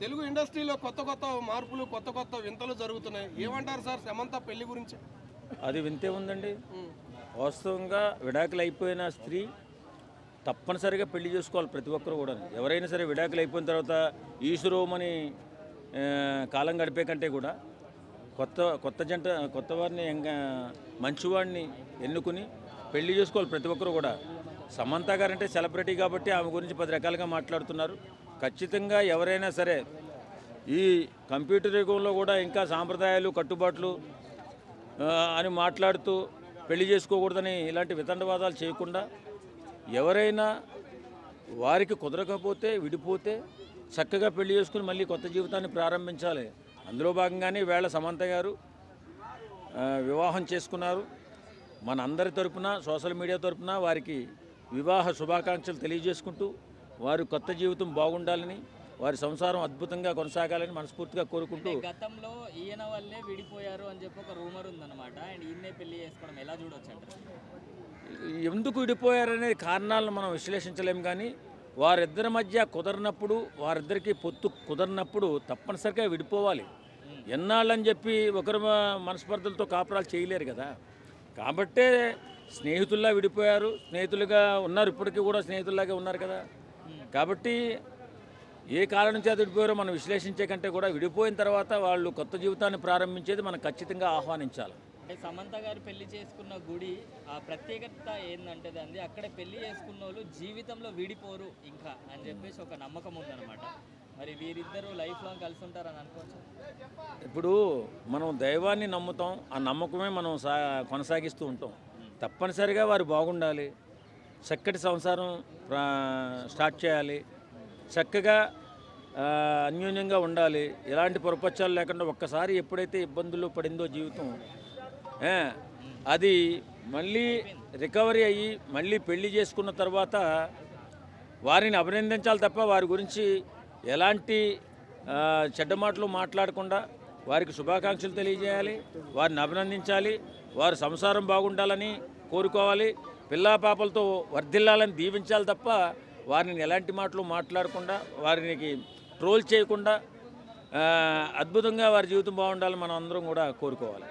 తెలుగు ఇండస్ట్రీలో కొత్త కొత్త మార్పులు కొత్త కొత్త వింతలు జరుగుతున్నాయి. ఏమంటారు సార్ సమంత పెళ్లి గురించి? అది వింతే ఉందండి. వాస్తవంగా విడాకులు అయిపోయిన స్త్రీ తప్పనిసరిగా పెళ్లి చేసుకోవాలి ప్రతి ఒక్కరు కూడా. ఎవరైనా సరే విడాకులు అయిపోయిన తర్వాత ఈశ్వరోమని కాలం గడిపే కంటే కూడా కొత్త వారిని మంచివాడిని ఎన్నుకుని పెళ్లి చేసుకోవాలి ప్రతి ఒక్కరు కూడా. సమంత గారంటే సెలబ్రిటీ కాబట్టి ఆమె గురించి 10 రకాలుగా మాట్లాడుతున్నారు. ఖచ్చితంగా ఎవరైనా సరే ఈ కంప్యూటర్ యుగంలో కూడా ఇంకా సాంప్రదాయాలు కట్టుబాట్లు అని మాట్లాడుతూ పెళ్లి చేసుకోకూడదని ఇలాంటి వితండవాదాలు చేయకుండా ఎవరైనా వారికి కుదరకపోతే విడిపోతే చక్కగా పెళ్లి చేసుకుని మళ్ళీ కొత్త జీవితాన్ని ప్రారంభించాలి. అందులో భాగంగానే వేళ సమంత గారు వివాహం చేసుకున్నారు. మన అందరి తరపున సోషల్ మీడియా తరపున వారికి వివాహ శుభాకాంక్షలు తెలియజేసుకుంటూ వారు కొత్త జీవితం బాగుండాలని వారి సంసారం అద్భుతంగా కొనసాగాలని మనస్ఫూర్తిగా కోరుకుంటూ. గతంలో ఈయన వల్లే విడిపోయారు అని చెప్పి ఒక రూమర్ ఉందన్నమాట. అండ్ ఈయన్నే పెళ్లి చేసుకోవడం ఎలా చూడొచ్చు అంటారు? ఎందుకు విడిపోయారనే కారణాలను మనం విశ్లేషించలేము, కానీ వారిద్దరి మధ్య కుదరినప్పుడు వారిద్దరికీ పొత్తు కుదరినప్పుడు తప్పనిసరిగా విడిపోవాలి. ఎన్నాళ్ళని చెప్పి ఒకరి మనస్పర్ధలతో కాపురాలు చేయలేరు కదా. కాబట్టే స్నేహితుల్లా విడిపోయారు, స్నేహితులుగా ఉన్నారు, ఇప్పటికీ కూడా స్నేహితుల్లాగే ఉన్నారు కదా. కాబట్టి ఏ కారణం చేత విడిపోయారో మనం విశ్లేషించే కంటే కూడా విడిపోయిన తర్వాత వాళ్ళు కొత్త జీవితాన్ని ప్రారంభించేది మనం ఖచ్చితంగా ఆహ్వానించాలి. అంటే సమంత గారు పెళ్లి చేసుకున్న గుడి ఆ ప్రత్యేకత ఏంటంటే దాన్ని అక్కడ పెళ్లి చేసుకున్న వాళ్ళు జీవితంలో విడిపోరు ఇంకా అని చెప్పేసి ఒక నమ్మకం ఉందన్నమాట. మరి వీరిద్దరూ లైఫ్ లాంగ్ కలిసి ఉంటారని అనుకోవచ్చు. ఇప్పుడు మనం దైవాన్ని నమ్ముతాం, ఆ నమ్మకమే మనం కొనసాగిస్తూ ఉంటాం. తప్పనిసరిగా వారు బాగుండాలి, చక్కటి సంసారం స్టార్ట్ చేయాలి, చక్కగా అన్యోన్యంగా ఉండాలి, ఎలాంటి పొరపచ్చాలు లేకుండా. ఒక్కసారి ఎప్పుడైతే ఇబ్బందులు పడిందో జీవితం, అది మళ్ళీ రికవరీ అయ్యి మళ్ళీ పెళ్లి చేసుకున్న తర్వాత వారిని అభినందించాలి తప్ప వారి గురించి ఎలాంటి చెడ్డ మాటలు మాట్లాడకుండా వారికి శుభాకాంక్షలు తెలియజేయాలి, వారిని అభినందించాలి, వారి సంసారం బాగుండాలని కోరుకోవాలి, పిల్లా పాపలతో వర్ధిల్లాలని దీవించాలి తప్ప వారిని ఎలాంటి మాటలు మాట్లాడకుండా వారికి ట్రోల్ చేయకుండా అద్భుతంగా వారి జీవితం బాగుండాలని మనం అందరం కూడా కోరుకోవాలి.